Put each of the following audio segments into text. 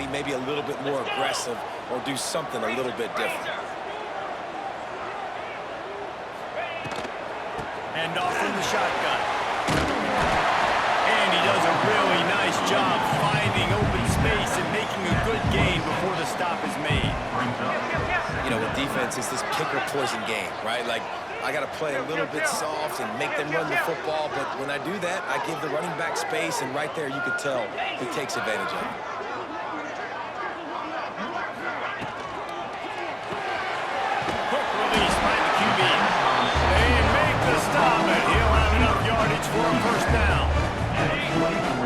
be maybe a little bit more aggressive or do something a little bit different. And off from the shotgun. And he does a really nice job finding open space and making a good gain before the stop is made. You know, with defense, it's this pick or poison game, right? Like, I got to play a little bit soft and make them run the football, but when I do that, I give the running back space, and right there you can tell he takes advantage of it. Quick release by the QB. They make the stop, and he'll have enough yardage for a first down.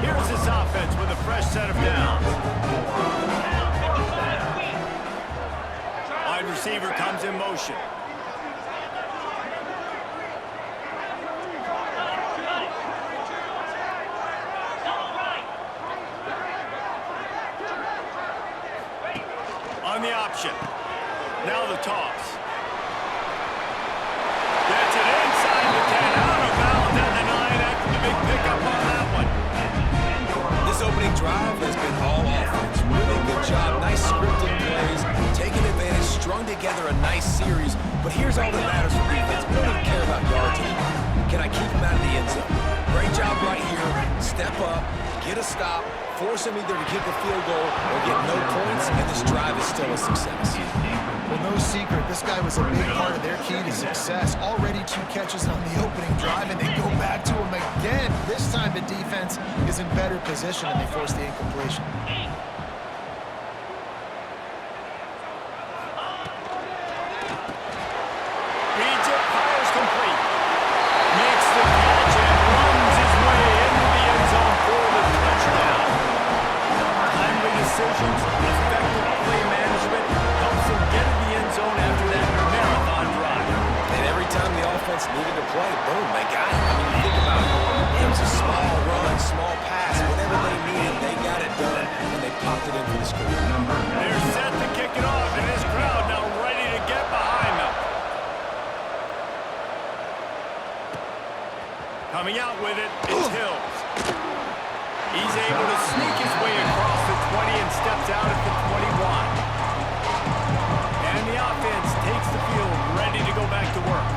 Here's his offense with a fresh set of downs. Wide receiver comes in motion. On the option. Now the toss. Gets it inside the 10, out of bounds at the 9 after the big pickup on that one. This opening drive has been all offense. Really good job. Nice scripted plays, taking advantage, strung together a nice series. But here's all that matters for defense. We don't even care about yards anymore. Can I keep him out of the end zone? Great job right here. Step up, get a stop, force him either to kick a field goal or get no points, and this drive is still a success. Well, no secret, this guy was a big part of their key to success. Already 2 catches on the opening drive, and they go back to him again. This time the defense is in better position, and they force the incompletion. Reads it, fires complete. Makes the catch and runs his way into the end zone for the touchdown. Timely decisions, effective play management helps him get in the end zone after that marathon drive. And every time the offense needed to play, boom, they got it. I mean, you think about it. It was a small run, small pass. Whatever they needed, they got it done, and they popped it in for the score. They're set to kick it off, and this crowd now ready to get behind them. Coming out with it, it's Hills. He's able to sneak his way across the 20 and steps out at the 21. And the offense takes the field, ready to go back to work.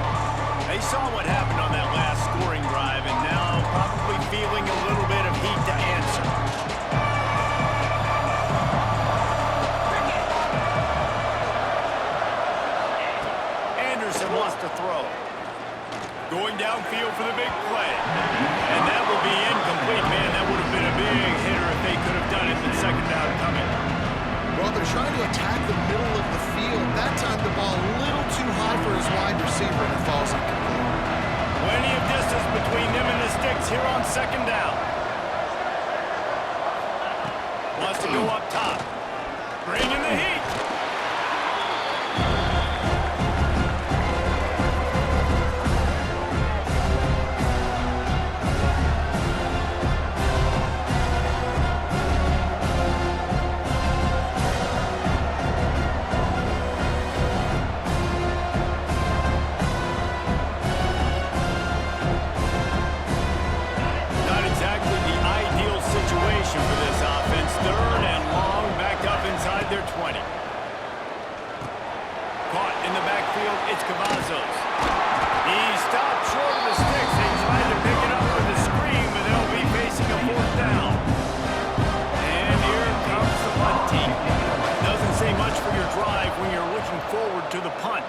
They saw what happened on that last scoring drive, and now probably feeling a little bit of heat to answer. Anderson wants to throw. Going downfield for the big play. And that will be incomplete. Man, that would have been a big hitter if they could have done it with second down coming. Well, they're trying to attack the middle of the field. That time the ball a little too high for his wide receiver, and it falls incomplete. Plenty of distance between them and the sticks here on second down. Wants to go up top. Bringing the heat. Not exactly the ideal situation for this offense. Third and long, back up inside their 20. Caught in the backfield, it's Cavazos. He stopped short of the sticks. They tried to pick it up with a screen, but they'll be facing a 4th down. And here comes the punt team. Doesn't say much for your drive when you're looking forward to the punt.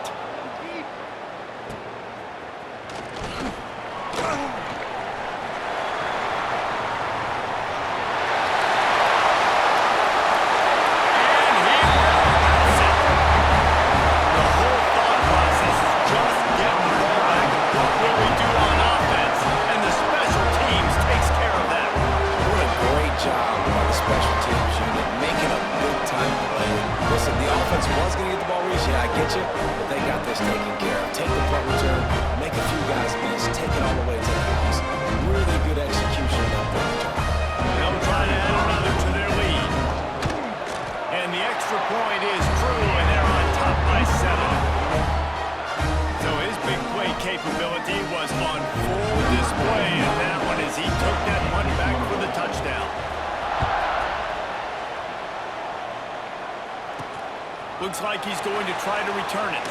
But they got this taken care of. Take the punt return, make a few guys miss, take it all the way to the house. Really good execution on that punt return. They'll try to add another to their lead. And the extra point is true, and they're on top by 7. So his big play capability was on full display in that one as he took that punt back for the touchdown. Now trying to add another to their lead. And the extra point is true, and they're on top by 7. So his big play capability was on full display in that one as he took that punt back for the touchdown. 1 touchdown. Looks like he's going to try to return it.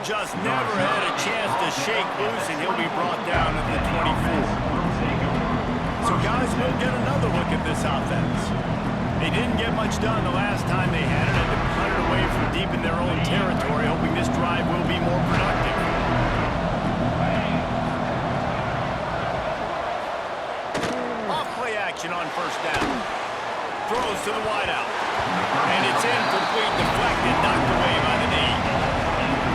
Just never had a chance to shake loose, and he'll be brought down at the 24. So guys, we'll get another look at this offense. They didn't get much done the last time they had it, and to put it away from deep in their own territory, hoping this drive will be more productive. Off-play action on first down. Throws to the wideout. And it's incomplete, deflected, knocked away by the knee.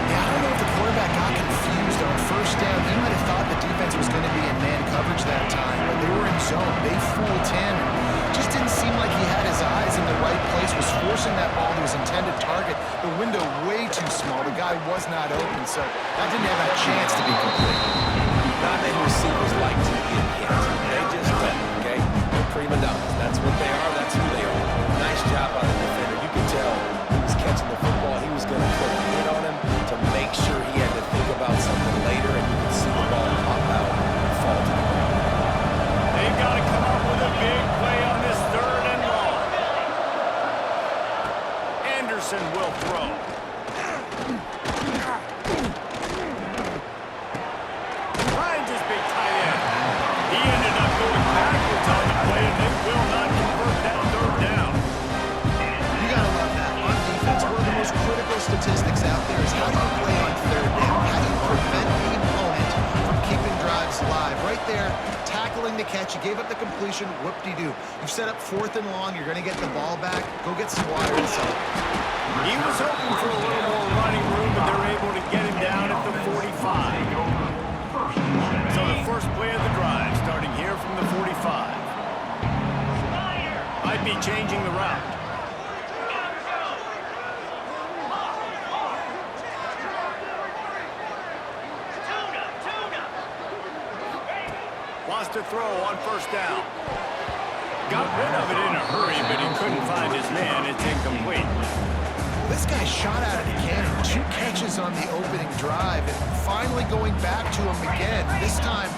Yeah, I don't know if the quarterback got confused on first down. He might have thought the defense was going to be in man coverage that time, but they were in zone. They fooled him. Just didn't seem like he had his eyes in the right place, was forcing that ball to his intended target. The window way too small. The guy was not open, so that didn't have a chance to be complete. Not many receivers like to get hit. They just don't, okay? They're prima donnas. That's what they are. That's who they are. Nice job by the defender. You could tell he was catching the football. He was going to put a hit on him to make sure he had to think about something later, and you could see the ball pop out and fall to the ground. They've got to come up with a big play on this 3rd and long. Anderson will throw. Finds his big tight end. He ended up going backwards on the play, and they will not convert that 3rd down. You got to love that. On defense, one of the most critical statistics out there is how do you play on 3rd down? How do you prevent the opponent from keeping drives alive? Right there, tackling the catch. You gave up the completion. Whoop-de-doo. You've set up 4th and long. You're going to get the ball back. Go get some wire inside. He was hoping for a little more running room, but they're able to get him down at the 45. So the first play of the drive, starting here from the 45. Might be changing the route. Wants to throw on first down. Got rid of it in a hurry, but he couldn't find his man. It's incomplete. This guy shot out of the cannon. 2 catches on the opening drive, and finally going back to him again. This time,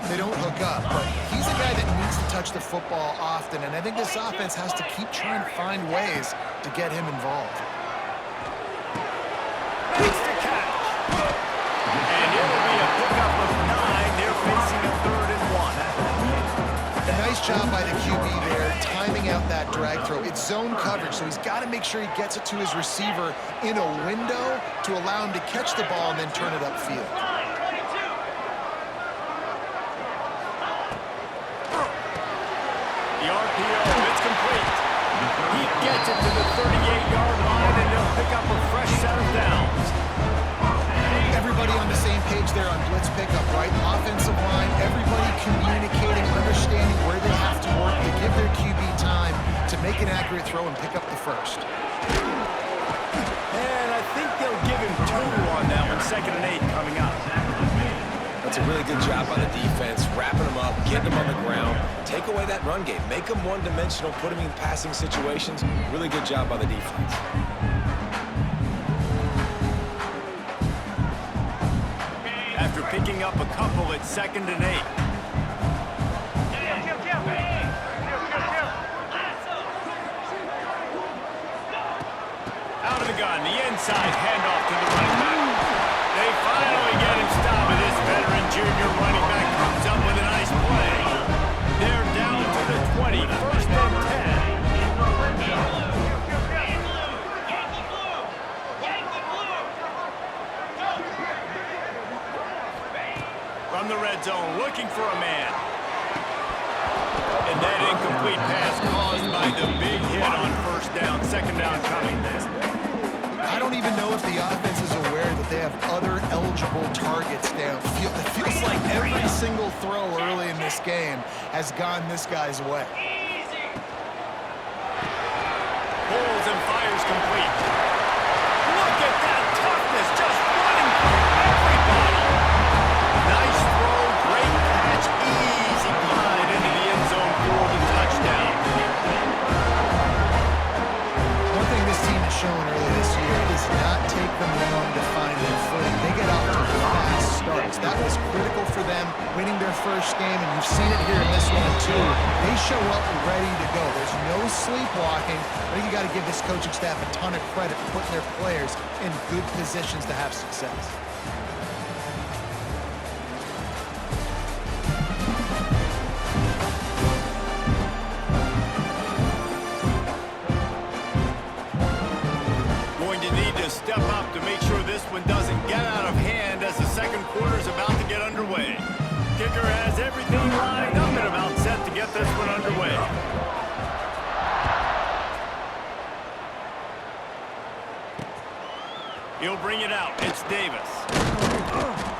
they don't hook up, but he's a guy that needs to touch the football often, and I think this offense has to keep trying to find ways to get him involved. Makes the catch. And it'll be a pickup of 9. They're facing a 3rd and 1. A nice job by the QB there, timing out that drag throw. It's zone coverage, so he's got to make sure he gets it to his receiver in a window to allow him to catch the ball and then turn it upfield. The RPO, it's complete. He gets it to the 38-yard line, and they'll pick up a fresh set of downs. Everybody on the same page there on blitz pickup, right? Offensive line, everybody communicating, understanding where they have to work to give their QB time to make an accurate throw and pick up the first. And I think they'll give him 2 on that one. 2nd and 8 coming up. That's a really good job by the defense, wrapping them up, getting them on the ground, take away that run game, make them one-dimensional, put them in passing situations. Really good job by the defense. After picking up a couple at 2nd and 8. Out of the gun, the inside handoff to the running back. They finally get him stopped, but this veteran junior running back comes up with a nice play. They're down to the 20, 1st and 10. From the red zone, looking for a man. And that incomplete pass caused by the big hit on first down. 2nd down coming. I don't even know if the offense is aware that they have other eligible targets downfield. It feels like every single throw early in this game has gone this guy's way. Pulls and fires complete. Look at that toughness, just running through everybody. Nice throw, great catch, easy glide into the end zone for the touchdown. One thing this team has shown early this year, it does not take them long to find their footing. They get off to fast starts. That was critical for them winning their first game, and you've seen it here in this one, too. They show up ready to go. There's no sleepwalking. I think you got to give this coaching staff a ton of credit for putting their players in good positions to have success. Step up to make sure this one doesn't get out of hand as the second quarter is about to get underway. Kicker has everything lined up and about set to get this one underway. He'll bring it out. It's Davis.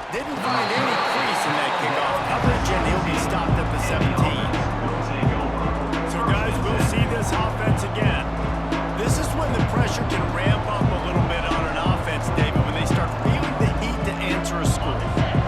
Didn't find any crease in that kickoff coverage, and he'll be stopped at the 17. So, guys, we'll see this offense again. This is when the pressure can ramp up a little bit on an offense, David, when they start feeling the heat to answer a score.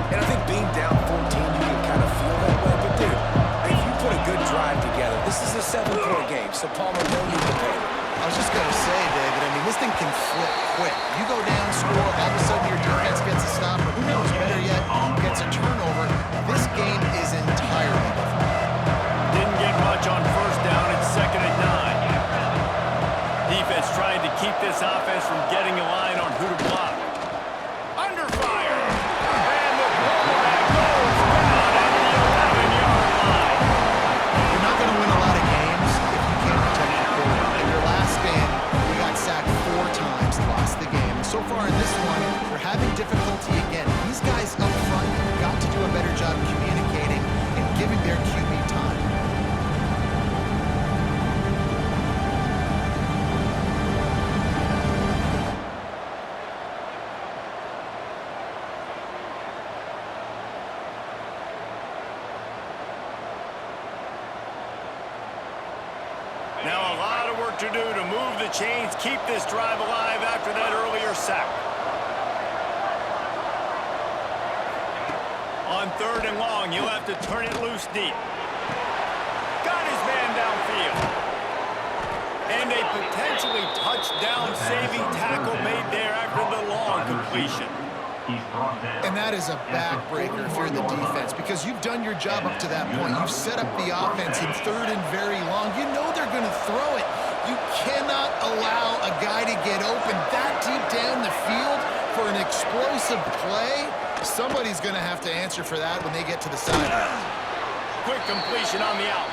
And I think being down 14, you can kind of feel that way. But, dude, if you put a good drive together, this is a 7-point game, so Palmer don't need to pay. I was just going to say, David, I mean, this thing can flip quick. You go down, score, all of a sudden your defense gets a stop, or who knows, better yet, gets a turnover. This game is entirely different. Didn't get much on first down. It's 2nd and 9. Defense trying to keep this offense from getting a line on who to block. Under fire. And the quarterback goes down at the 11-yard line. You're not going to win a lot of games if you can't protect your quarterback. In your last game, you got sacked 4 times, lost the game. And so far in this one, they're having difficulty again. These guys up front have got to do a better job communicating and giving their QB time. Now a lot of work to do to move the chains, keep this drive alive after that earlier sack. On 3rd and long, you'll have to turn it loose deep. Got his man downfield. And a potentially touchdown-saving tackle made there after the long completion. And that is a backbreaker if you're the defense, because you've done your job up to that point. You've set up the offense in 3rd and very long. You know they're going to throw it. You cannot allow a guy to get open that deep down the field for an explosive play. Somebody's going to have to answer for that when they get to the sideline. Quick completion on the out.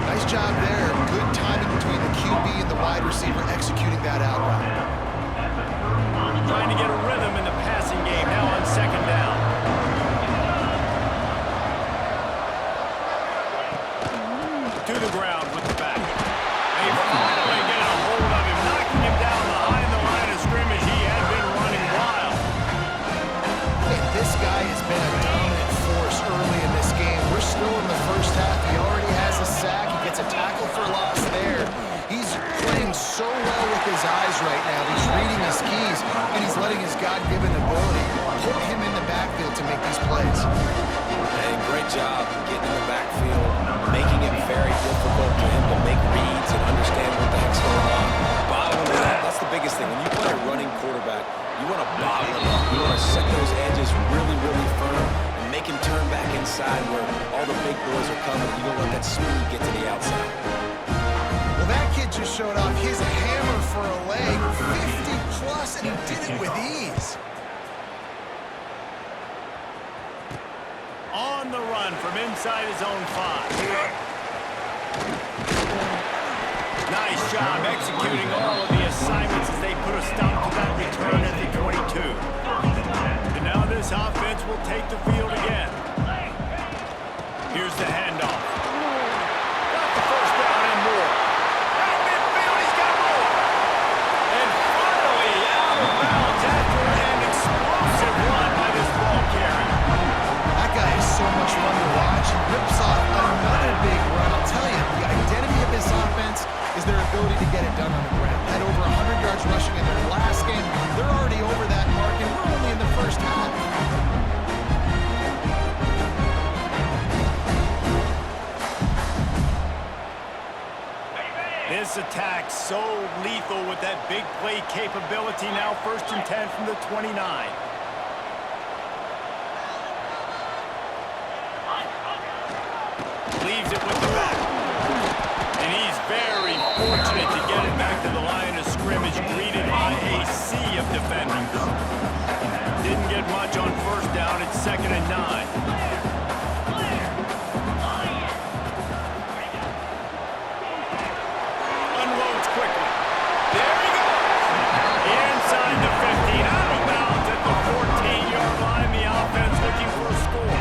Nice job there. Good timing between the QB and the wide receiver executing that out route. Trying to get a rhythm in the passing game now on 2nd down. To the ground with the back. They finally get a hold of him, knocking him down behind the line of scrimmage. He had been running wild. And this guy has been a dominant force early in this game. We're still in the first half. He already has a sack. He gets a tackle for loss there. He's playing so well with his eyes right now. He's reading his keys, and he's letting his God-given ability put him in the backfield to make these plays. Hey, great job getting in the backfield, making it very difficult for him to make reads and understand what the heck's going on. Bottling it up, that's the biggest thing. When you play a running quarterback, you want to bottle it up. You want to set those edges really, really firm and make him turn back inside where all the big boys are coming. You don't let that speed get to the outside. Well, that kid just showed off his hammer for a leg, 50-plus, and he did it with ease. On the run from inside his own 5. Nice job executing all of the assignments as they put a stop to that return at the 22. And now this offense will take the field again. Here's the handoff. Got the first down and more. At midfield, he's got more. And finally out of bounds after an explosive run by this ball carrier. That guy is so much fun to watch. He rips off another big run. I'll tell you, the identity of this offense is their ability to get it done on the ground. Had over 100 yards rushing in their last game. They're already over that mark, and we're only in the first half. This attack so lethal with that big play capability. Now 1st and 10 from the 29. leaves it with the back. And he's very fortunate to get it back to the line of scrimmage, greeted by a sea of defenders. Didn't get much on first down. It's 2nd and 9. Unloads quickly. There he goes. Inside the 15. Out of bounds at the 14-yard line. The offense looking for a score.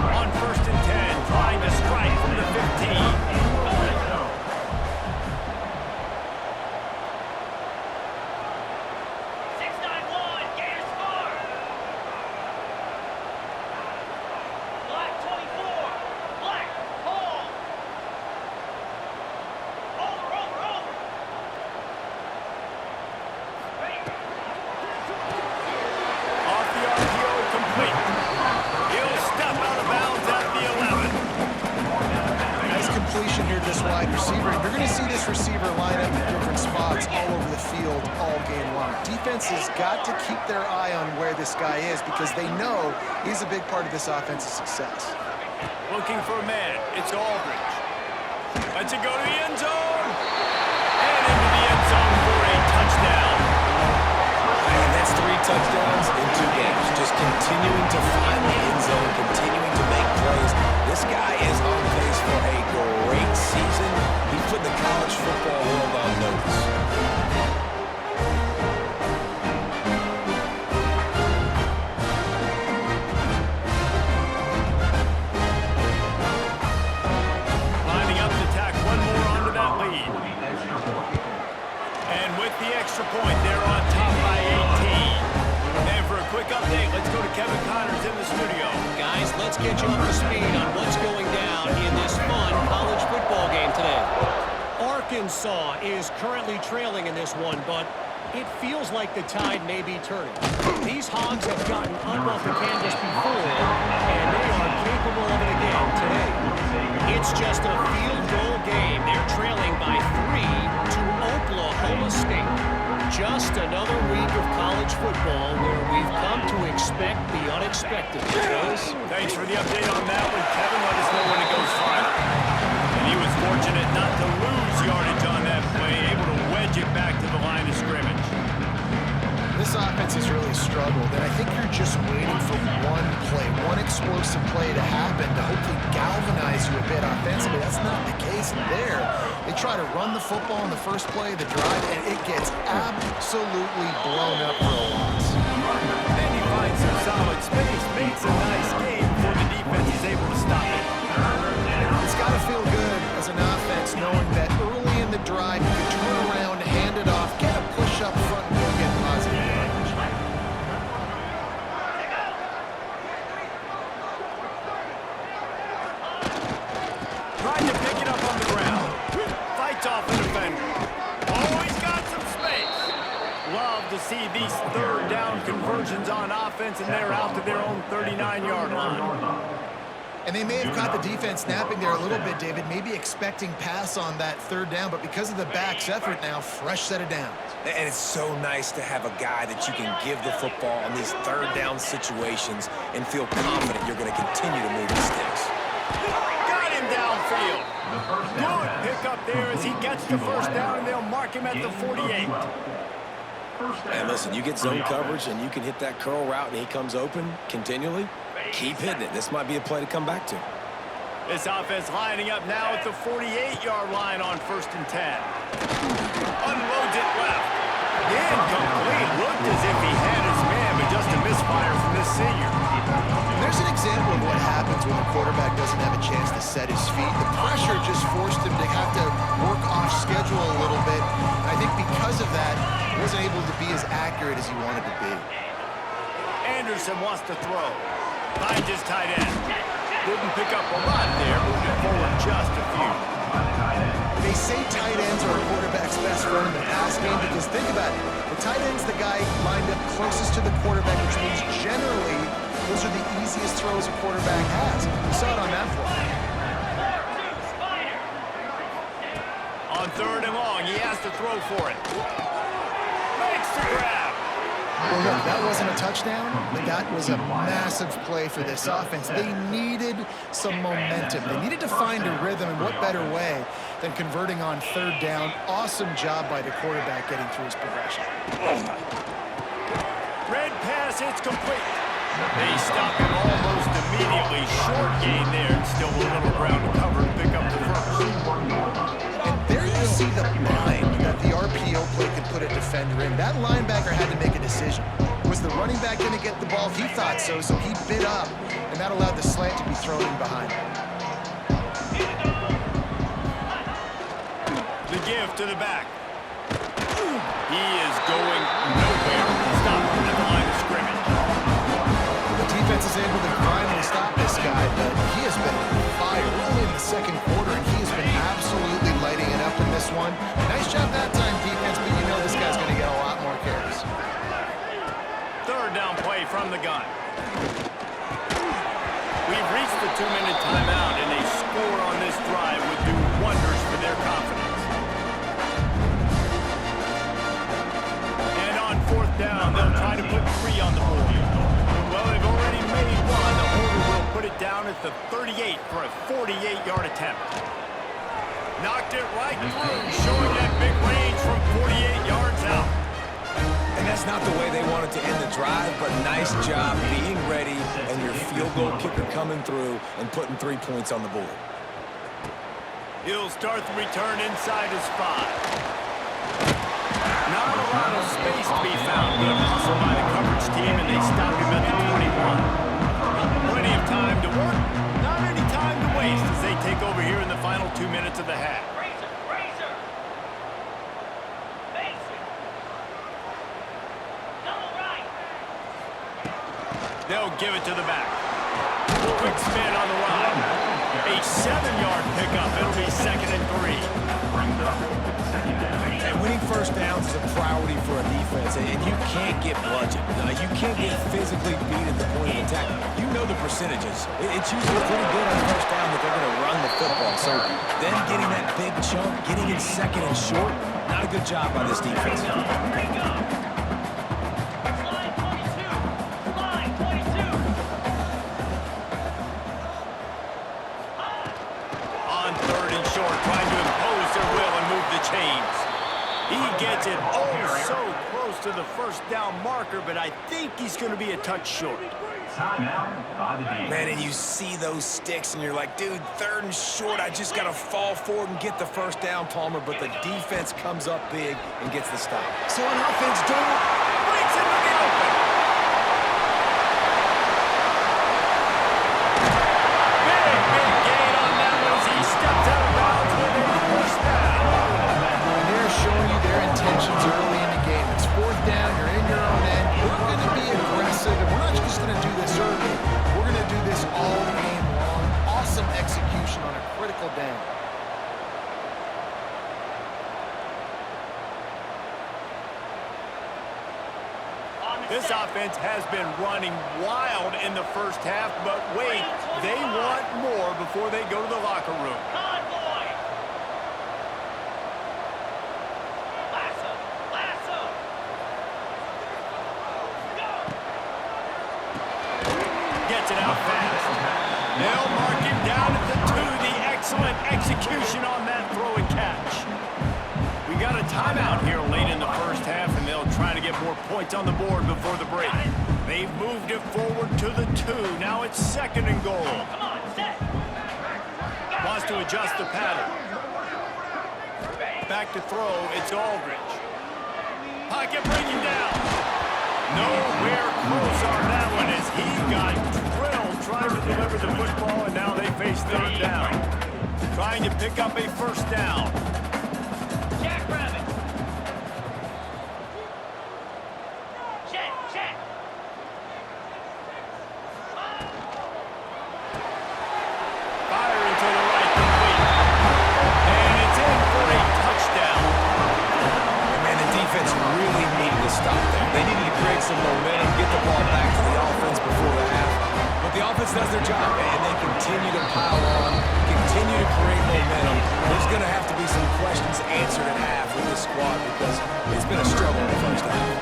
On 1st and 10, trying to strike from the 15. Here, this wide receiver. You're going to see this receiver line up in different spots all over the field all game long. Defense has got to keep their eye on where this guy is because they know he's a big part of this offense's success. Looking for a man. It's Aldridge. Lets it go to the end zone. And into the end zone for a touchdown. And that's 3 touchdowns in 2 games. Just continuing to find the end zone, continuing to make plays. This guy is on pace for a great season. He's put the college football world on notice. Lining up to tack one more onto that lead. And with the extra point, they're on top by 18. And for a quick update, let's go to Kevin Connors in the studio. Guys, let's get you up to speed on what's going down in this fun college football game today. Arkansas is currently trailing in this one, but it feels like the tide may be turning. These Hogs have gotten up off the canvas before, and they are capable of it again today. It's just a field goal game. They're trailing by 3 to Oklahoma State. Just another week of college football where we've come to expect the unexpected. Thanks for the update on that one, Kevin. Let us know when it goes final. And he was fortunate not to lose yardage on that play, able to wedge it back to the line of scrimmage. This offense has really struggled, and I think you're just waiting for one play, one explosive play to happen to hopefully galvanize you a bit offensively. That's not the case there. They try to run the football in the first play of the drive, and it gets absolutely blown up for a loss. Then he finds some solid space, makes a nice game before the defense is able to stop it. It's got to feel good as an offense knowing that early in the drive you can turn around, hand it off, get a push up front, and go get positive yardage. Trying to pick it up on the ground. Fights off the defender. Oh, he's got some space. Love to see these 3rd down conversions on offense, and they're out to their own 39-yard line. And they may have caught the defense snapping there a little bit, David, maybe expecting pass on that 3rd down, but because of the back's effort now, fresh set of downs. And it's so nice to have a guy that you can give the football on these 3rd down situations and feel confident you're going to continue to move the sticks. Got him downfield. Good pickup there as he gets the 1st down, and they'll mark him at the 48. And listen, you get zone coverage and you can hit that curl route and he comes open continually. Keep hitting it. This might be a play to come back to. This offense lining up now at the 48-yard line on 1st and 10. Unloads it left. Incomplete. Looked as if he had his man, but just a misfire from this senior. There's an example of what happens when the quarterback doesn't have a chance to set his feet. The pressure just forced him to have to work off schedule a little bit. And I think because of that, he wasn't able to be as accurate as he wanted to be. Anderson wants to throw. Finds his tight end. Didn't pick up a lot there, moving forward just a few. They say tight ends are a quarterback's best friend in the pass game because think about it. The tight end's the guy lined up closest to the quarterback, which means generally those are the easiest throws a quarterback has. We saw it on that play. On 3rd and long, he has to throw for it. Makes the grab. Well, look, that wasn't a touchdown, but that was a massive play for this offense. They needed some momentum. They needed to find a rhythm, and what better way than converting on third down. Awesome job by the quarterback getting through his progression. Red pass, it's complete. They stop him almost immediately. Short gain there, and still a little ground to cover to pick up the first. And there you see the bind that the RPO play could put a defender in. That linebacker had to make a decision. Was the running back going to get the ball? He thought so, so he bit up, and that allowed the slant to be thrown in behind him. The give to the back. He is going nowhere. Stop at the line of scrimmage. The defense is able to finally stop this guy, but he has been on fire early in the second quarter, and he has been absolutely lighting it up in this one. Nice job that time, defense, but you know this guy's going to get a lot more carries. Third down play from the gun. We've reached the 2-minute timeout, and a score on this drive would do wonders for their confidence. And on fourth down, they'll try to put 3 on the board. Well, they've already made 1. The holder will put it down at the 38 for a 48-yard attempt. Knocked it right through, showing that big range from 48 yards out. And that's not the way they wanted to end the drive, but nice job being ready and your field goal kicker coming through and putting 3 points on the board. He'll start the return inside his 5. Not a lot of space to be found. Good hustle by the coverage team, and they stop him at the 21. Plenty of time to work. Not any time to waste as they take over here in the final 2 minutes of the half. They'll give it to the back. Quick spin on the line. A 7-yard pickup. It'll be 2nd and 3. And winning first downs is a priority for a defense, and you can't get bludgeoned. You can't get physically beat at the point of attack. You know the percentages. It's usually pretty good on first down that they're going to run the football. So them getting that big chunk, getting it 2nd and short, not a good job by this defense. On 3rd and short, trying to impose their will and move the chains. He gets it so close to the first down marker, but I think he's going to be a touch short. Man, and you see those sticks, and you're like, dude, 3rd and short, I just got to fall forward and get the first down, Palmer, but the defense comes up big and gets the stop. So on offense, don't... Breaks into the open. Big gain on that one as he steps out of bounds with a first down. And they're showing you their intentions early in the game. It's 4th down, you're in your own end. We're going to be aggressive, and we're not just going to do this early. We're going to do this all game long. Awesome execution on a critical down. This offense has been running wild in the first half, but wait, they want more before they go to the locker room. Gets it out fast. They'll mark him down at the 2. The excellent execution on that throw and catch. We got a timeout here late in the first half, and they'll try to get more points on the board before the break. They've moved it forward to the 2. Now it's 2nd and goal. Wants to adjust the pattern. Back to throw, it's Aldridge. Pocket bringing down. Nowhere close on that one as he got drilled trying to deliver the football, and now they face 3rd down. Trying to pick up a first down. Some momentum, get the ball back to the offense before the half. But the offense does their job, and they continue to pile on, continue to create momentum. There's going to have to be some questions answered at half with this squad because it's been a struggle in the first half.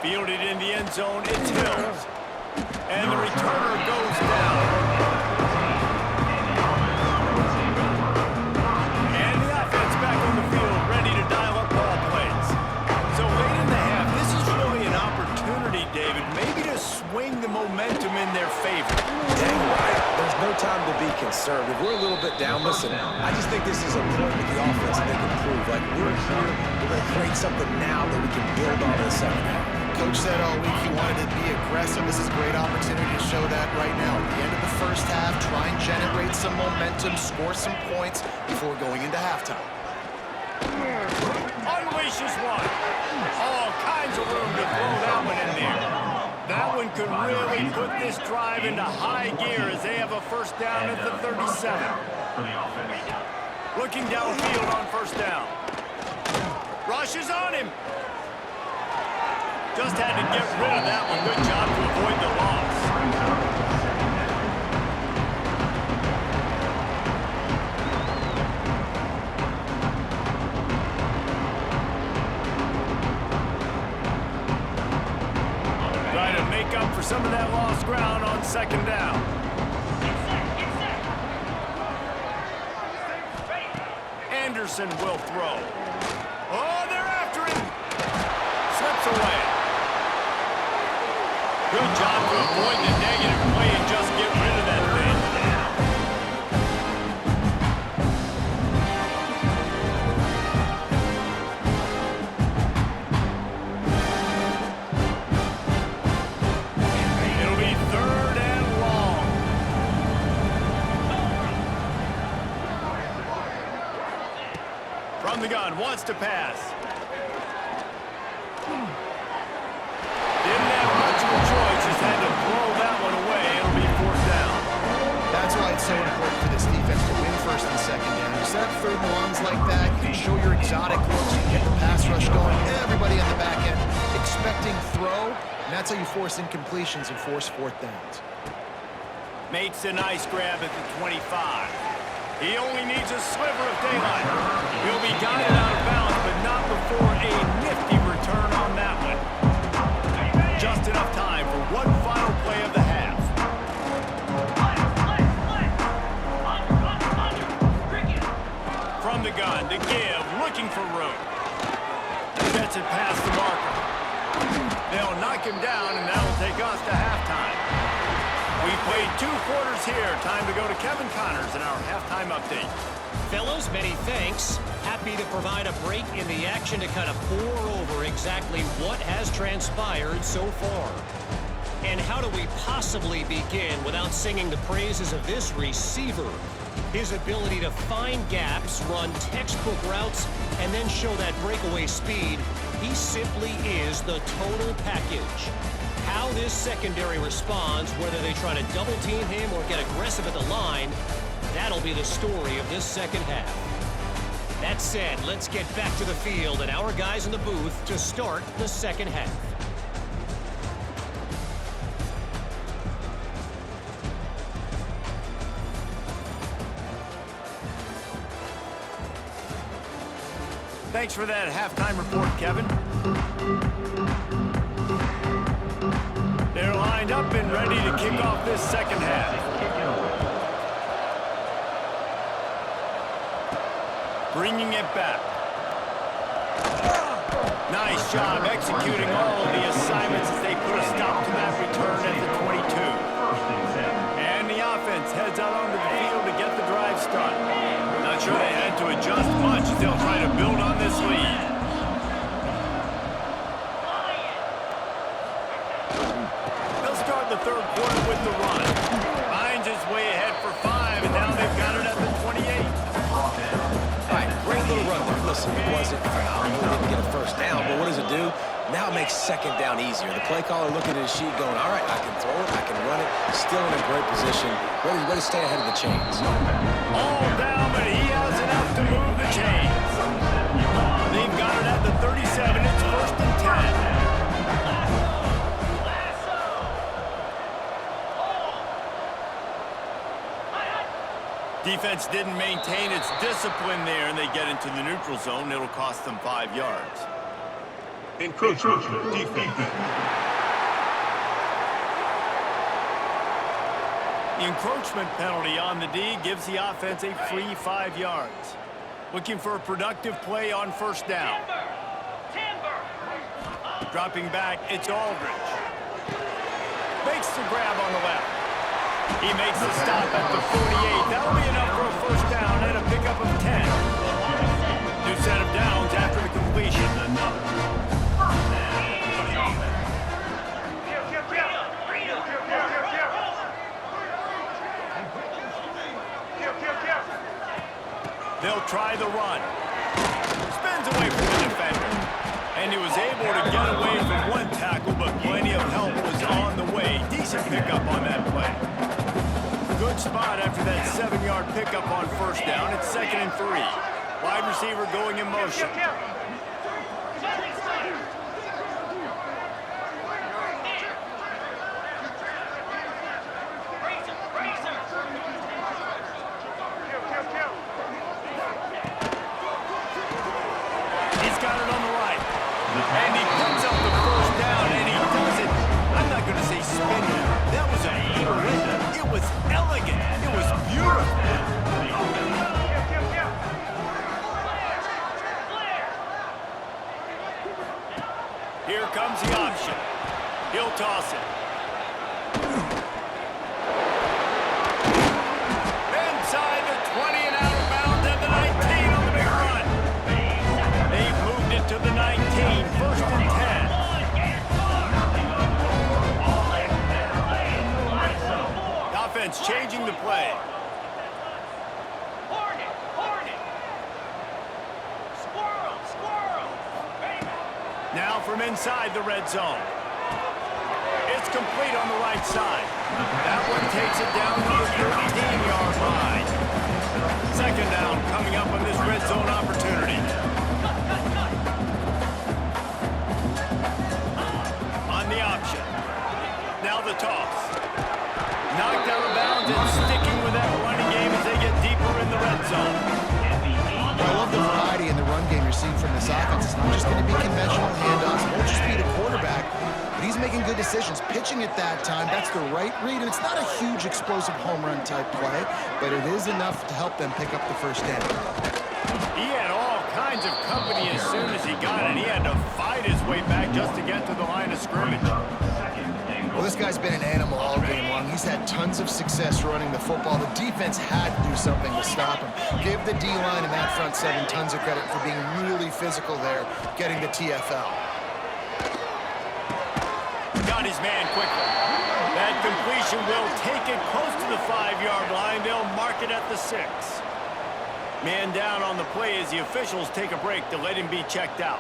Fielded in the end zone, it's Hills. And the returner goes down. And the offense back on the field, ready to dial up ball plays. So late in the half, this is really an opportunity, David, maybe to swing the momentum in their favor. Dang right. There's no time to be concerned. If we're a little bit down, listen, I just think this is a point with the offense they can prove. Like, we're here, we're going to create something now that we can build on in the second half. Coach said all week he wanted to be aggressive. This is a great opportunity to show that right now. At the end of the first half, try and generate some momentum, score some points before going into halftime. Unleashes one. All kinds of room to throw that one in there. That one could really put this drive into high gear as they have a first down at the 37. Looking downfield on first down. Rushes on him. Just had to get rid of that one. Good job to avoid the loss. Try to make up for some of that lost ground on second down. Anderson will throw. Oh, they're after him. Slips away. Good job to avoid the negative play and just get rid of that thing. It'll be third and long. From the gun, wants to pass. Didn't have much of a choice, just had to throw that one away. It'll be fourth down. That's why it's so important for this defense to win first and second down. You set up third and longs like that, you can show your exotic looks, you can get the pass rush going, everybody on the back end expecting throw, and that's how you force incompletions and force fourth downs. Makes a nice grab at the 25. He only needs a sliver of daylight. He'll be guided out of bounds, but not before a nifty return on that one. Just enough time for one final play of the half. From the gun, to give, looking for room. Gets it past the marker. They'll knock him down, and that'll take us to halftime. We've played 2 quarters here. Time to go to Kevin Connors in our halftime update. Fellas, many thanks. Happy to provide a break in the action to kind of pour over exactly what has transpired so far. And how do we possibly begin without singing the praises of this receiver? His ability to find gaps, run textbook routes, and then show that breakaway speed. He simply is the total package. How this secondary responds, whether they try to double team him or get aggressive at the line, that'll be the story of this second half. That said, let's get back to the field and our guys in the booth to start the second half. Thanks for that halftime report, Kevin. They're lined up and ready to kick off this second half. Bringing it back. Nice job executing all of the assignments as they put a stop to that return at the 22. And the offense heads out onto the field to get the drive started. Not sure they had to adjust much as they'll try to build on this lead. They'll start the third quarter with the run. Finds his way ahead for 5, and now they've got it at the 28. Great little run there. Listen, it wasn't phenomenal. He didn't get a first down, but what does it do? Now it makes second down easier. The play caller looking at his sheet going, all right, I can throw it, I can run it. Still in a great position. Ready to stay ahead of the chains. All down, but he has enough to move the chains. They've got it at the 37. It's first and 10. Defense didn't maintain its discipline there, and they get into the neutral zone. It'll cost them 5 yards. Encroachment defense. The encroachment penalty on the D gives the offense a free 5 yards. Looking for a productive play on first down. Dropping back, it's Aldridge. Makes the grab on the left. He makes the stop at the 48. That'll be enough for a first down and a pickup of 10. New set of downs after the completion. They'll try the run. Spins away from the defender. And he was able to get away from one tackle, but plenty of help was on the way. Decent pickup on that play. Good spot after that 7-yard pickup on first down. It's 2nd and 3. Wide receiver going in motion. He's got it on the right. And he picks up the first down, and he does it. I'm not going to say spinning. That was a it was elegant. It was beautiful. Here comes the option. He'll toss it. Inside the 20 and out of bounds at the 19 on the big run. They've moved it to the 19. 1st and 10. The offense changing the play. Now from inside the red zone. It's complete on the right side. That one takes it down to the 13-yard line. 2nd down coming up on this red zone opportunity. On the option. Now the toss. Knocked out of bounds and sticking with that running game as they get deeper in the red zone. I love the variety in the run game you're seeing from this offense. It's not just going to be conventional handoffs. It won't just be the quarterback, but he's making good decisions. Pitching at that time, that's the right read, and it's not a huge explosive home run type play, but it is enough to help them pick up the first down. He had all kinds of company as soon as he got it. He had to fight his way back just to get to the line of scrimmage. Well, this guy's been an animal all game long. He's had tons of success running the football. The defense had to do something to stop him. Give the D-line and that front seven tons of credit for being really physical there, getting the TFL. Got his man quickly. That completion will take it close to the 5-yard line. They'll mark it at the 6. Man down on the play as the officials take a break to let him be checked out.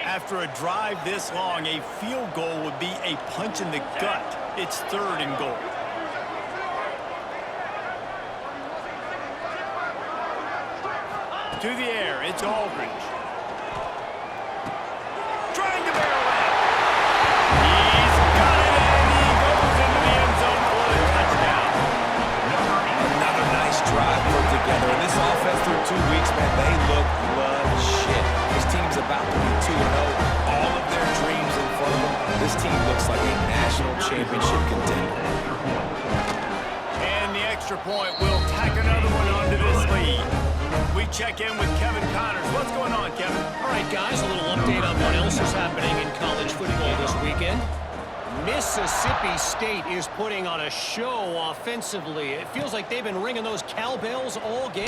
After a drive this long, a field goal would be a punch in the gut. It's 3rd and goal. To the air, it's Aldridge. Trying to barrel in. He's got it, and he goes into the end zone for the touchdown. Another nice drive put together. And this offense through 2 weeks, man, they look legit. This team's about to be 2-0. All of their dreams in front of them. This team looks like a national championship contender. And the extra point will tack another one onto this lead. We check in with Kevin Connors. What's going on, Kevin? All right, guys, a little update on what else is happening in college football this weekend. Mississippi State is putting on a show offensively. It feels like they've been ringing those cowbells all game.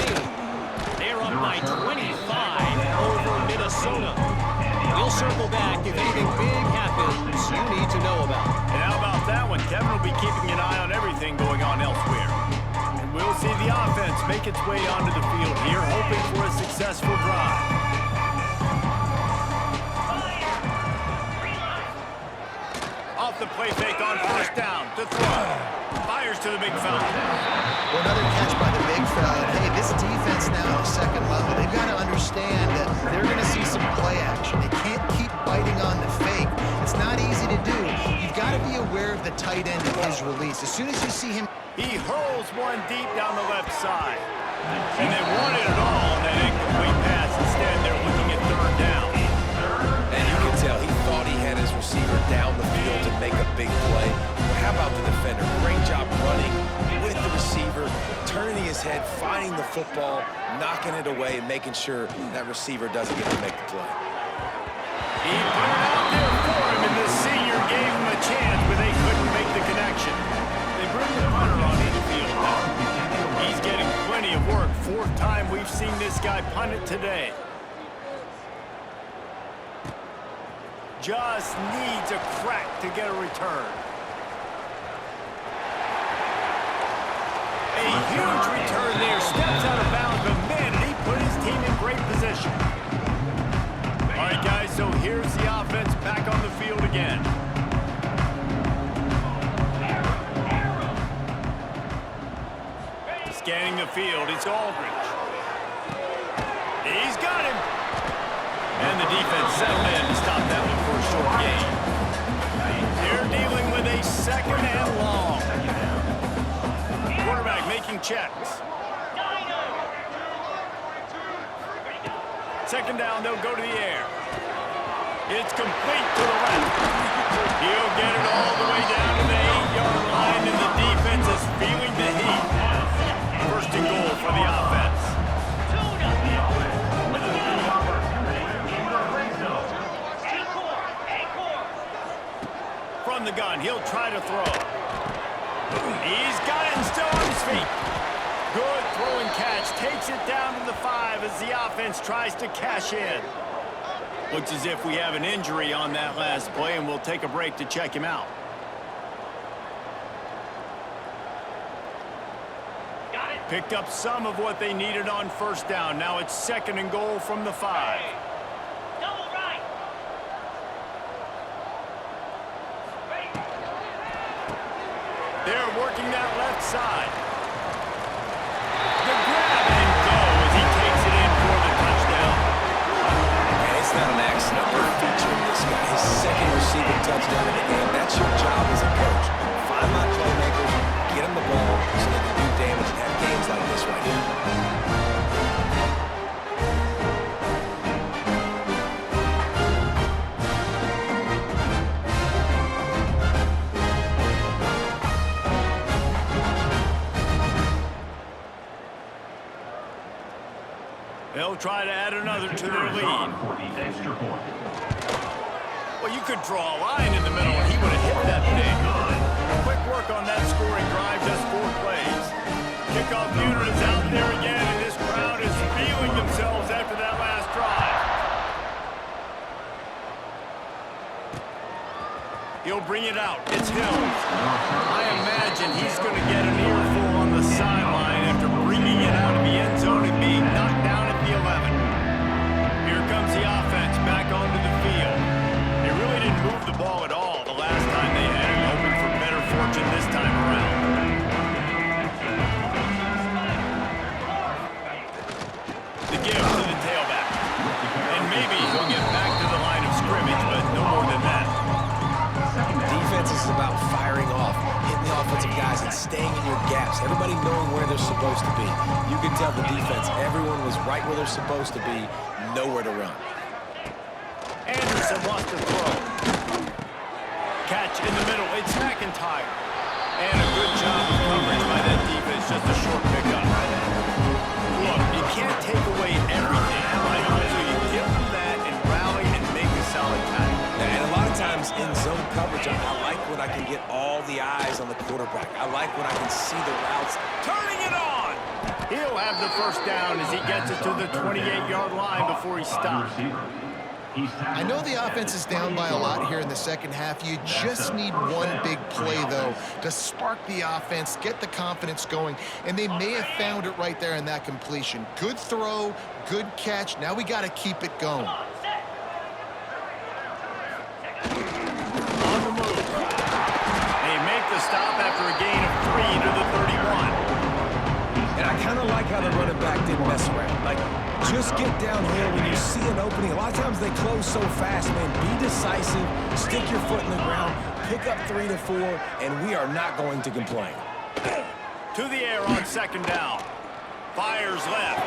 They're up by 25 over Minnesota. We'll circle back if anything big happens you need to know about. And how about that one? Kevin will be keeping an eye on everything going on elsewhere. And we'll see the offense make its way onto the field here, hoping for a successful drive. Off the play fake on first down to throw. Fires to the big fella. Well, another catch by the big fella. And hey, this defense now at the second level, they've got to understand that they're going to see some play action. They can't keep biting on the fake. It's not easy to do. You've got got to be aware of the tight end and his release. As soon as you see him... He hurls one deep down the left side. And they wanted it all on that incomplete pass. Instead, they're looking at third down. And you can tell he thought he had his receiver down the field to make a big play. But how about the defender? Great job running with the receiver, turning his head, finding the football, knocking it away, and making sure that receiver doesn't get to make the play. He put it out there for him, and the senior gave him a chance, but they couldn't make the connection. They bring the punter on infield now. He's getting plenty of work. Fourth time we've seen this guy punt it today. Just needs a crack to get a return. A huge return there. Steps out of bounds, but man, he put his team in great position. All right, guys, so here's the offense back on the field again. Scanning the field, it's Aldridge. He's got him. And the defense settled in to stop that one for a short gain. They're dealing with a second and long. Quarterback making checks. Second down, they'll go to the air. It's complete to the left. He'll get it all the way down to the 8-yard line, and the defense is feeling the heat. First and goal for the offense. From the gun, he'll try to throw. He's got it and still on his feet. Good throw and catch. Takes it down to the 5 as the offense tries to cash in. Looks as if we have an injury on that last play, and we'll take a break to check him out. Picked up some of what they needed on first down. Now it's second and goal from the 5. Double right. They're working that left side. The grab and go as he takes it in for the touchdown. And it's not an accident. We're featuring this guy. His second receiving touchdown in the game. That's your job as a coach. Find my playmakers, get them the ball so they can do damage and have games like this right here. They'll try to add another to their lead. Well, you could draw a line in the middle, and he would have hit that thing. Quick work on that scoring drive, just 4 plays. Kickoff unit is out there again, and this crowd is feeling themselves after that last drive. He'll bring it out. It's Hills. I imagine he's going to get an earful on the sideline after bringing it out of the end zone and being knocked down at the 11. Here comes the offense back onto the field. They really didn't move the ball at all the last time they had it, hoping for better fortune this time around. The give to the tailback. And maybe he'll get back to the line of scrimmage, but no more than that. Defense is about firing off, hitting the offensive guys, and staying in your gaps. Everybody knowing where they're supposed to be. You can tell the defense, everyone was right where they're supposed to be, nowhere to run. Anderson wants to throw. Catch in the middle. It's McIntyre. And a good job of coverage by that defense. Just a short pickup. Look, you can't take away everything, right? So you give them that and rally and make a solid tackle. And a lot of times in zone coverage, I like when I can get all the eyes on the quarterback. I like when I can see the routes. Turning it on! He'll have the first down as he gets it to the 28-yard line before he stops. I know the offense is down by a lot here in the second half. You just need one big play, though, to spark the offense, get the confidence going, and they may have found it right there in that completion. Good throw, good catch. Now we got to keep it going. On the move. They make the stop after a gain of 3 to the 31. And I kind of like how the running back didn't mess around. Like, just get downhill when you see an opening. A lot of times they close so fast, man. Be decisive, stick your foot in the ground, pick up 3 to 4, and we are not going to complain. To the air on second down. Fires left.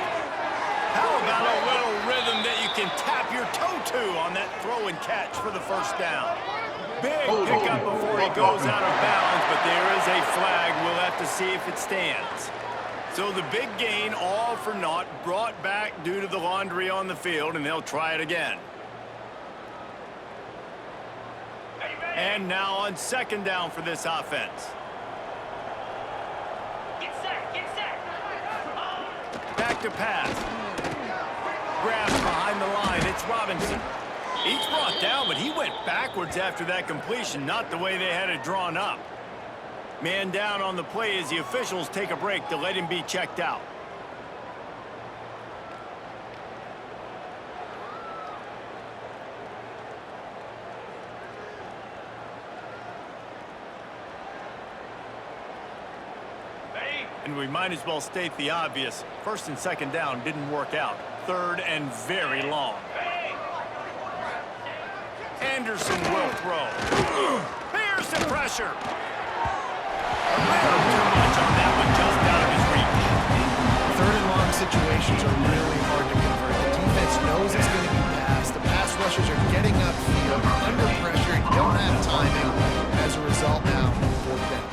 How about a little rhythm that you can tap your toe to on that throw and catch for the first down? Big pickup before he goes out of bounds, but there is a flag. We'll have to see if it stands. So the big gain, all for naught, brought back due to the laundry on the field, and they'll try it again. And now on second down for this offense. Get set, get set. Back to pass. Grabs behind the line. It's Robinson. He's brought down, but he went backwards after that completion, not the way they had it drawn up. Man down on the play as the officials take a break to let him be checked out. And we might as well state the obvious. First and second down didn't work out. Third and very long. Anderson will throw. Here's the pressure. A little too much on that one, just out of his reach. Third and long situations are really hard to convert. The defense knows it's going to be passed. The pass rushers are getting upfield, under pressure, and don't have timing. As a result now, fourth down.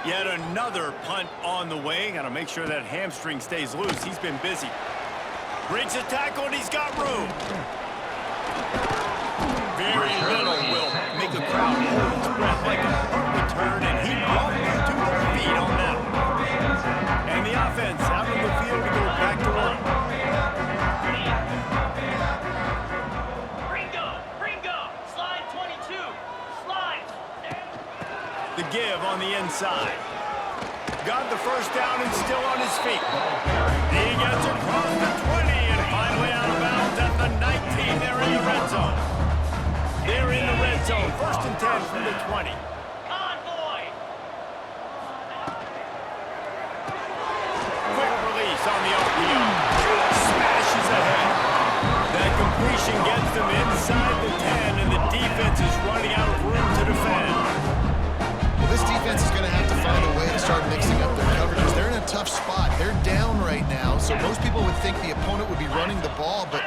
Yet another punt on the way. Got to make sure that hamstring stays loose. He's been busy. Breaks a tackle, and he's got room. Very little will make a crowd hold its breath like a punt return, and he brought them to their feet on that one. And the offense out on the field to go back to work. Ringo, slide 22, slide. The give on the inside. Got the first down and still on his feet. He gets across the 20 and finally out of bounds at the 19. They're in the red zone. They're in the red zone. First and 10 from the 20. Convoy. Quick release on the RPO. Smashes ahead. That completion gets them inside the 10, and the defense is running out of room to defend. Well, this defense is going to have to find a way to start mixing up their coverages. They're in a tough spot. They're down right now, so most people would think the opponent would be running the ball, but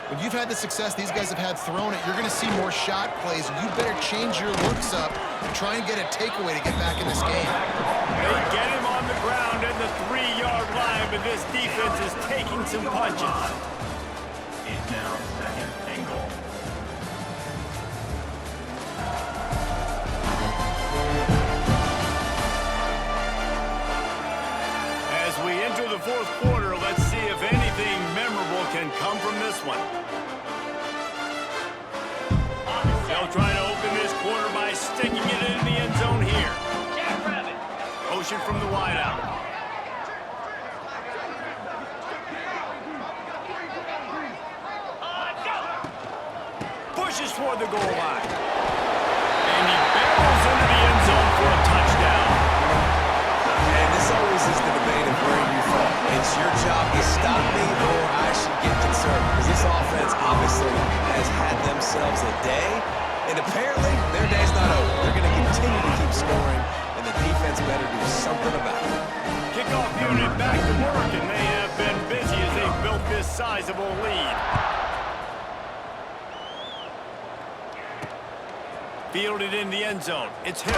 when you've had the success these guys have had throwing it, you're going to see more shot plays, and you better change your looks up and try and get a takeaway to get back in this game. They get him on the ground at the 3-yard line, but this defense is taking some punches. Is now second and goal. As we enter the fourth quarter, let's see if anything memorable can come from this one. They'll try to open this quarter by sticking it in the end zone here. Jackrabbit. Motion from the wideout. Go. Pushes toward the goal line. And he barrels into the end zone for a touchdown. And this always is the debate of where you fall. It's your job to stop me or I should get concerned. Because this offense obviously has had themselves a day. And apparently, their day's not over. They're going to continue to keep scoring, and the defense better do something about it. Kickoff unit back to work, and they have been busy as they've built this sizable lead. Fielded in the end zone. It's Hill.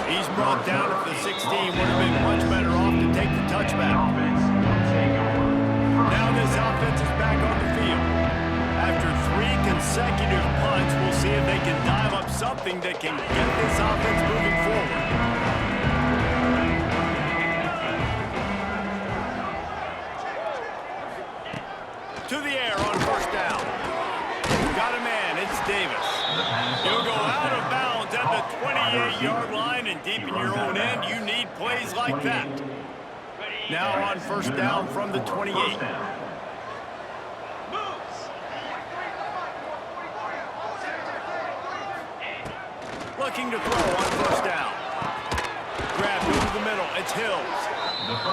He's brought down at the 16. Would have been much better off to take the touchback. Now this offense is back on the field. After 3 consecutive punts, we'll see if they can dial up something that can get this offense moving forward. To the air on first down. Got a man, it's Davis. He'll go out of bounds at the 28-yard line, and deep in your own end, you need plays like that. Now on first down from the 28. Looking to throw on first down. Grabbed over the middle. It's Hills.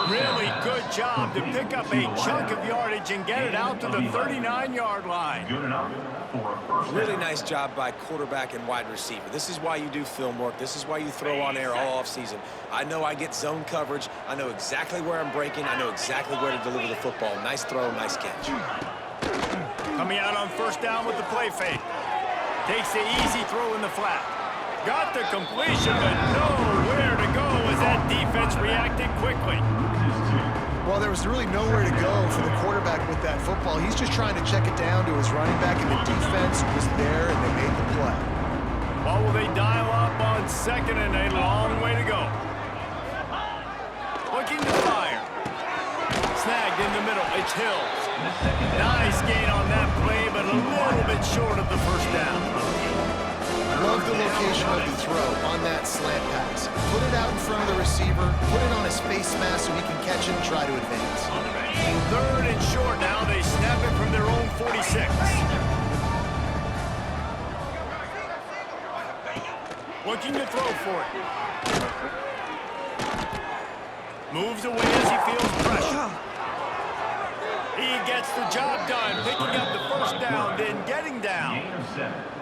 Really good job to pick up a chunk of yardage and get it out to the 39-yard line. Good enough for a first Really down. nice job by quarterback and wide receiver. This is why you do film work. This is why you throw on air all offseason. I know I get zone coverage. I know exactly where I'm breaking. I know exactly where to deliver the football. Nice throw, nice catch. Coming out on first down with the play fake. Takes the easy throw in the flat. Got the completion, but nowhere to go as that defense reacted quickly. Well, there was really nowhere to go for the quarterback with that football. He's just trying to check it down to his running back, and the defense was there, and they made the play. Well, will they dial up on second and a long way to go? Looking to fire. Snagged in the middle. It's Hills. Nice gain on that play, but a little bit short of the first down. Love the location of the throw on that slant pass. Put it out in front of the receiver, put it on his face mask so he can catch it and try to advance. Third and short now. They snap it from their own 46. Looking to throw for it. Moves away as he feels pressure. He gets the job done, picking up the first down, then getting down.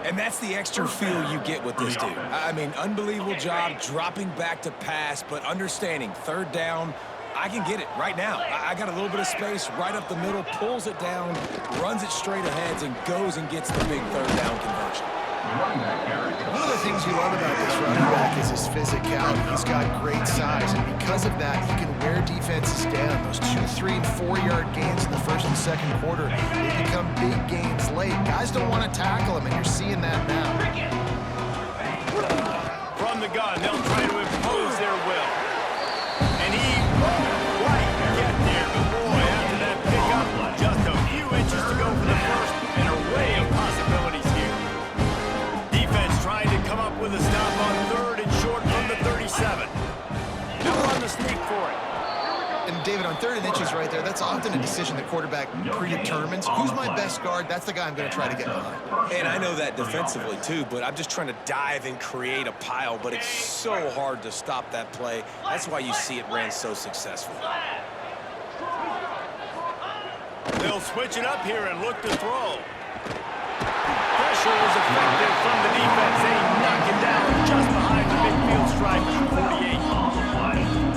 And that's the extra feel you get with this dude. I mean, unbelievable job dropping back to pass, but understanding third down, I can get it right now. I got a little bit of space right up the middle, pulls it down, runs it straight ahead, and goes and gets the big third down conversion. One of the things we love about this running back is his physicality. He's got great size, and because of that, he can wear defenses down. Those 2, 3, and 4-yard gains in the first and second quarter, they become big gains late. Guys don't want to tackle him, and you're seeing that now. From the gun, they'll try to impose their will. And he won't quite get there. But boy, after that pickup, just a few inches to go for the first, and an array of possibilities here. Defense trying to come up with a stop on third and short from the 37. They'll run the sneak for it. And David, on third and inches right there, that's often a decision the quarterback predetermines. Who's my best guard? That's the guy I'm going to try to get behind. And I know that defensively too, but I'm just trying to dive and create a pile, but it's so hard to stop that play. That's why you see it ran so successful. They'll switch it up here and look to throw. Pressure is effective from the defense. They knock it down just behind the midfield stripe at 48.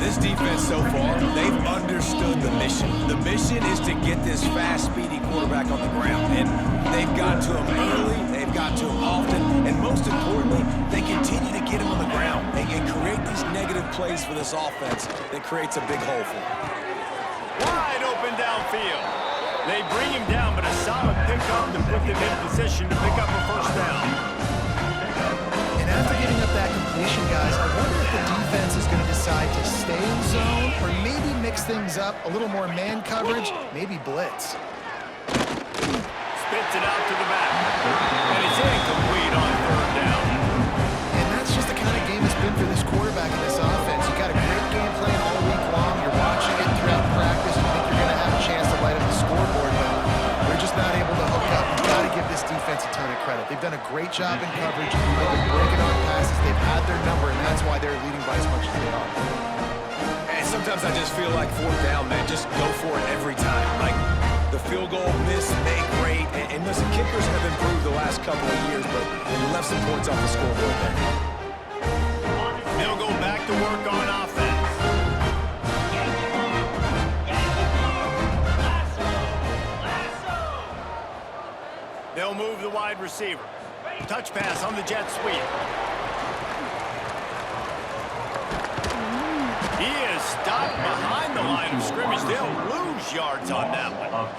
This defense so far, they've understood the mission. The mission is to get this fast, speedy quarterback on the ground. And they've got to him early, they've got to him often, and most importantly, they continue to get him on the ground. They can create these negative plays for this offense that creates a big hole for them. Wide open downfield. They bring him down, but a solid pickup to put them in position to pick up a first down. And after giving up that completion, guys, I wonder if the defense is going to decide to stay in zone or maybe mix things up, a little more man coverage, maybe blitz. Spits it out to the back. And it's incomplete on third down. And that's just the kind of game it's been for this quarterback in this offense. You got a great game plan all week long. You're watching it throughout practice. You think you're going to have a chance to light up the scoreboard, but they're just not able to hook up. You've got to give this defense a ton of credit. They've done a great job in coverage. They've been breaking on passes. They've had their number, and that's why they're leading by as much as they are. And sometimes I just feel like fourth down, man, just go for it every time. Like the field goal, miss, make, great. And listen, kickers have improved the last couple of years, but we left some points off the scoreboard there. They'll go back to work on offense. They'll move the wide receiver. Touch pass on the jet sweep. He is stopped behind the line of scrimmage. They'll lose yards on that one.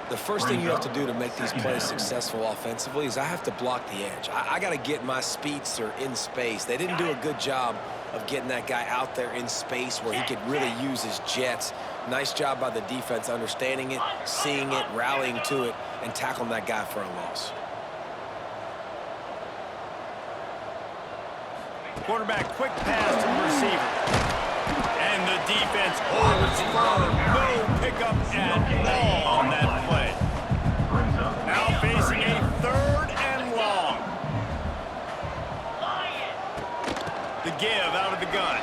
The first thing you have to do to make these plays successful offensively is I have to block the edge. I got to get my speedster in space. They didn't do a good job of getting that guy out there in space where he could really use his jets. Nice job by the defense understanding it, seeing it, rallying to it, and tackling that guy for a loss. Quarterback quick pass to the receiver. And the defense holds firm. No pickup at all on that play. Now facing a third and long. The give out of the gun.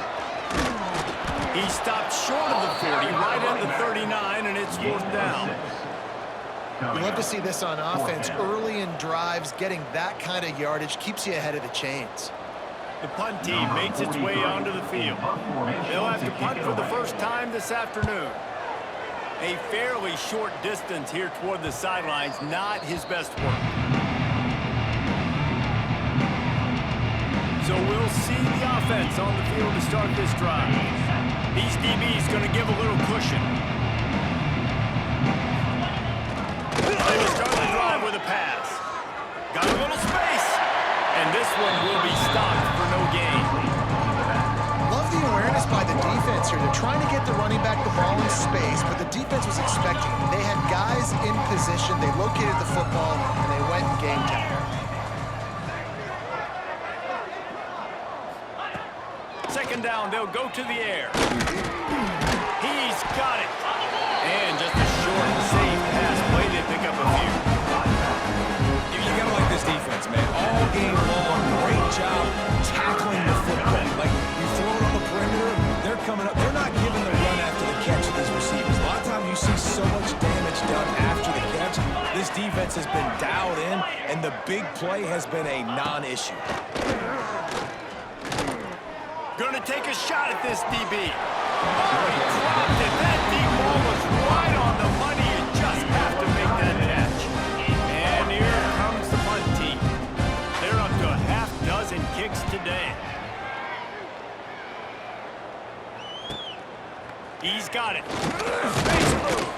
He stopped short of the 40, right at the 39, and it's 4th down. We love to see this on offense. Early in drives, getting that kind of yardage keeps you ahead of the chains. The punt team makes its way onto the field. They'll have to punt for the first time this afternoon. A fairly short distance here toward the sidelines, not his best work. So we'll see the offense on the field to start this drive. These DBs going to give a little cushion. They will start the drive with a pass. Got a little space. And this one will be stopped for no gain. Love the awareness by the defense here. They're trying to get the running back the ball in space, but the defense was expecting it. They had guys in position. They located the football, and they went and game time. Second down, they'll go to the air. He's got it. And just a short, safe pass play. They pick up a few. You gotta like this defense, man. All game long, great job tackling the football. Like, you throw it on the perimeter, they're coming up. They're not giving the run after the catch to these receivers. A lot of times you see so much damage done after the catch. This defense has been dialed in, and the big play has been a non-issue. Going to take a shot at this DB. Oh, he dropped it. That deep ball was right on the money. You just have to make that catch. And here comes the punt team. They're up to a half-dozen kicks today. He's got it. Space move.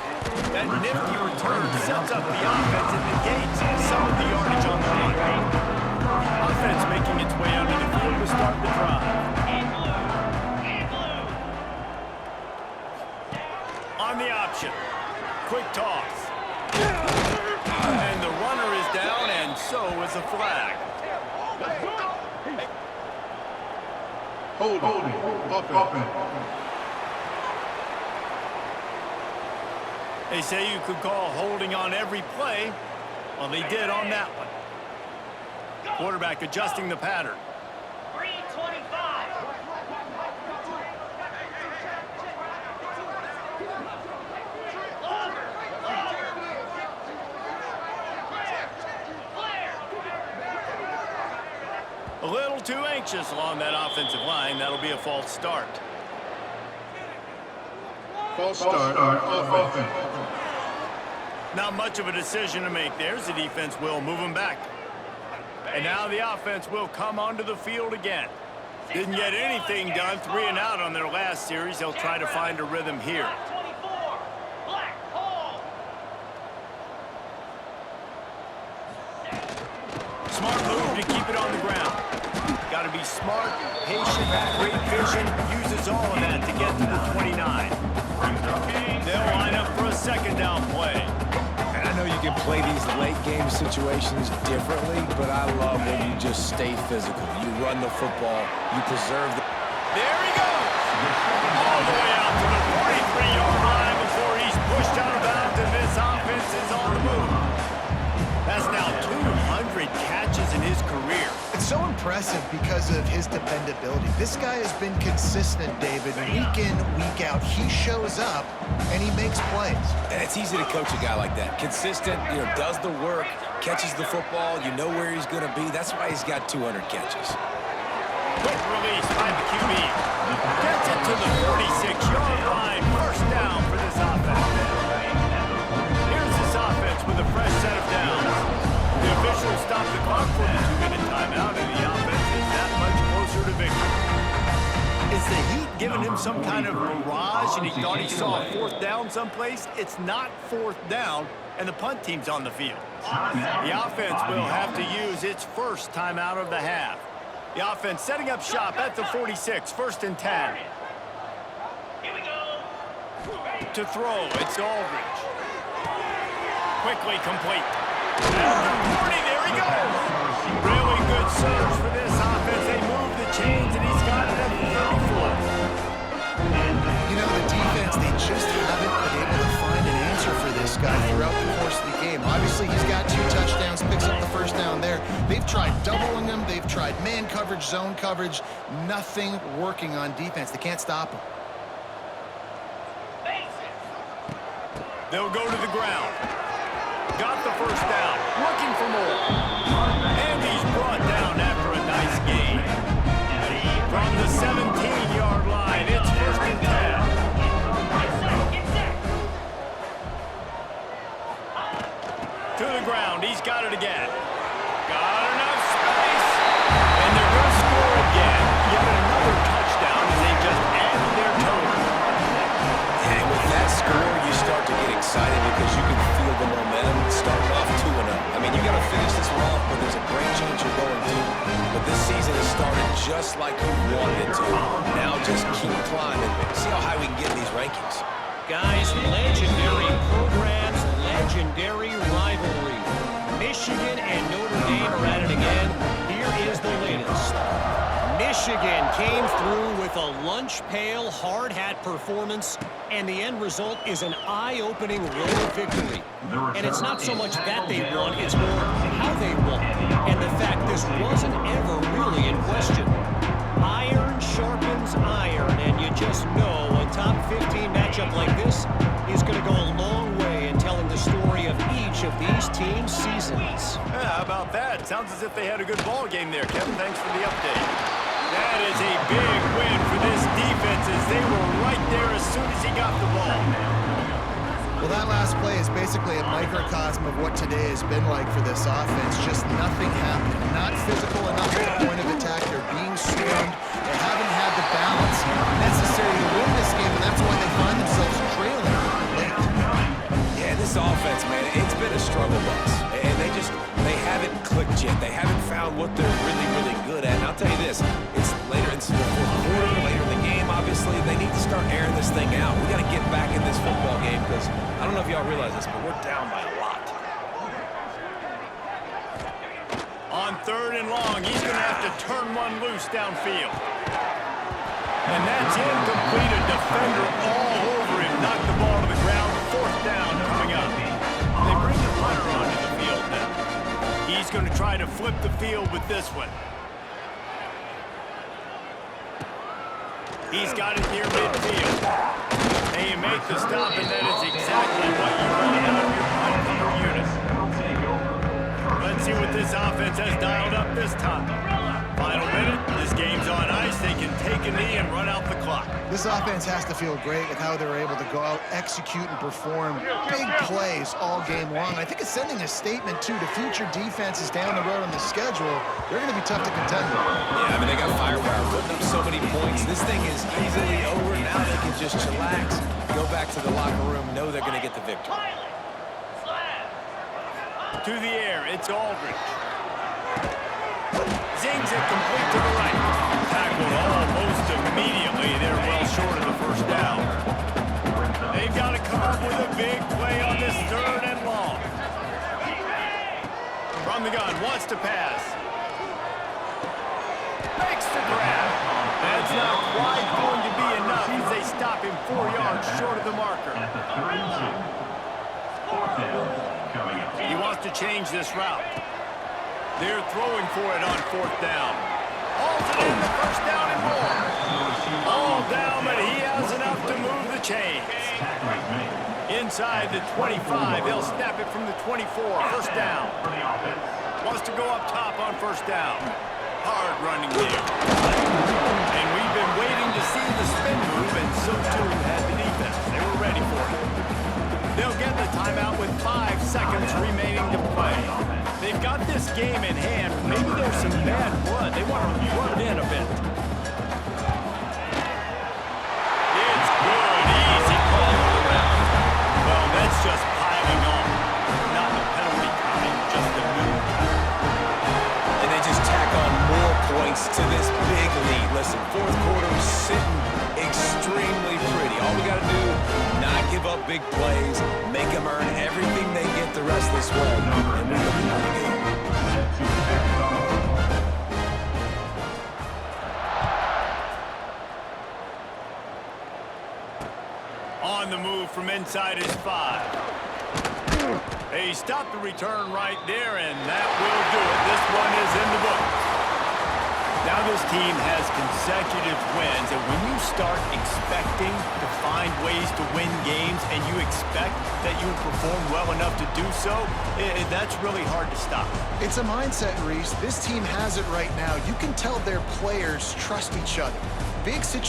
That nifty return sets up the offense and negates some of the yardage on the run. Offense making its way onto the field to start the drive. On the option. Quick toss. And the runner is down, and so is the flag. Holding. They say you could call holding on every play. Well, they did on that one. Quarterback adjusting the pattern. 325. A little too anxious along that offensive line. That'll be a false start. False start offense. Not much of a decision to make there. The defense will move him back. And now the offense will come onto the field again. Didn't get anything done. 3 and out on their last series. They'll try to find a rhythm here. 24. Black hole. Smart move to keep it on the ground. Got to be smart, patient, great vision. Uses all of that to get to the 29. They'll line up for a second down play. And I know you can play these late game situations differently, but I love when you just stay physical. You run the football, you preserve the... There he goes! All the way out to the 43-yard line before he's pushed out of bounds, and this offense is on the move. That's now 200 catches in his career. It's so impressive because of his dependability. This guy has been consistent, David, week in, week out. He shows up, and he makes plays. And it's easy to coach a guy like that. Consistent, does the work, catches the football, you know where he's going to be. That's why he's got 200 catches. Quick release by the QB. Gets it to the 46-yard line. First down for this offense. Here's this offense with a fresh set of downs. The officials stopped the clock for a 2-minute timeout, and the offense is that much closer to victory. Is the heat giving him some kind of mirage, and he thought he saw a 4th down someplace? It's not 4th down, and the punt team's on the field. The offense will have to use its first timeout of the half. The offense setting up shop at the 46, 1st and 10. Here we go. To throw, it's Aldridge. Quickly complete. At the 40, there he goes. Really good surge for this offense. They move the chains, and he's got it at the 34. The defense, they just haven't been able to find an answer for this guy throughout the course of the game. Obviously, he's got 2 touchdowns, picks up the first down there. They've tried doubling him. They've tried man coverage, zone coverage. Nothing working on defense. They can't stop him. They'll go to the ground. Got the first down. Looking for more. And he's brought down after a nice gain. From the 17-yard line, it's 1st and 10. Get set. To the ground. He's got it again. Got enough space. And they're going to score again. Yet another touchdown as they just added their total. And with that score, you start to get excited because you can feel the momentum starting off 2-0. I mean, you got to finish this one off, but there's a great chance you're going to. But this season has started just like you wanted it to. Now just keep climbing. See how high we can get in these rankings. Guys, legendary programs, legendary rivalry. Michigan and Notre Dame are at it again. Here is the latest. Michigan came through with a lunch pail, hard hat performance, and the end result is an eye-opening road victory. And it's not so much that they won, it's more how they won. And the fact this wasn't ever really in question. Iron sharpens iron, and you just know a top 15 matchup like this is going to go a long way in telling the story of each of these teams' seasons. Yeah, how about that? Sounds as if they had a good ball game there, Kevin. Thanks for the update. That is a big win for this defense as they were right there as soon as he got the ball. Well, that last play is basically a microcosm of what today has been like for this offense. Just nothing happened. Not physical enough at the point of attack. They're being swarmed. They haven't had the balance necessary to win this game, and that's why they find themselves trailing late. Yeah, this offense, man, it's been a struggle bus. And they haven't clicked yet. They haven't found what they're really, really good at. And I'll tell you this, it's later in the fourth quarter, later in the game, obviously, they need to start airing this thing out. We got to get back in this football game because I don't know if y'all realize this, but we're down by a lot. On 3rd and long, he's going to have to turn one loose downfield. And that's incomplete. A defender all over him. Knocked the ball to the ground. 4th down coming up. They bring the punter onto the field now. He's going to try to flip the field with this one. He's got it near midfield. And you make the stop, and that is exactly what you want out of your punt cover unit. Let's see what this offense has dialed up this time. Final minute. This game's on ice. They can take a knee and run out the clock. This offense has to feel great with how they're able to go out, execute, and perform big plays all game long. I think it's sending a statement, too, to future defenses down the road on the schedule. They're going to be tough to contend with. Yeah, I mean, they got firepower, putting up so many points. This thing is easily over. Now they can just chillax, go back to the locker room, know they're going to get the victory. To the air, it's Aldridge. Zings it complete to the right. Tackled almost immediately. They're well short of the 1st down. They've got to come up with a big play on this 3rd and long. From the gun, wants to pass. Makes the grab. That's not quite going to be enough as they stop him 4 yards short of the marker. He wants to change this route. They're throwing for it on 4th down. Hauls it in the 1st down and more. All down, but he has enough to move the chains. Inside the 25, they'll snap it from the 24. 1st down. Wants to go up top on 1st down. Hard running there. And we've been waiting to see the spin move, and so too had the defense. They were ready for it. They'll get the timeout with 5 seconds remaining to play. They've got this game in hand. Maybe there's some bad blood. They want to run it in a bit. It's good. Easy call for the ref. Well, that's just piling on. Not the penalty kind, just the move kind. And they just tack on more points to this big lead. Listen, 4th quarter sitting extremely pretty. All we got to do, not give up big plays, make them earn everything they get the rest of this way. And we're looking pretty good. On the move from inside his 5. They stopped the return right there, and that will do it. This one is in the books. Now this team has consecutive wins, and when you start expecting to find ways to win games and you expect that you will perform well enough to do so, that's really hard to stop. It's a mindset, Reese. This team has it right now. You can tell their players trust each other. Big situation.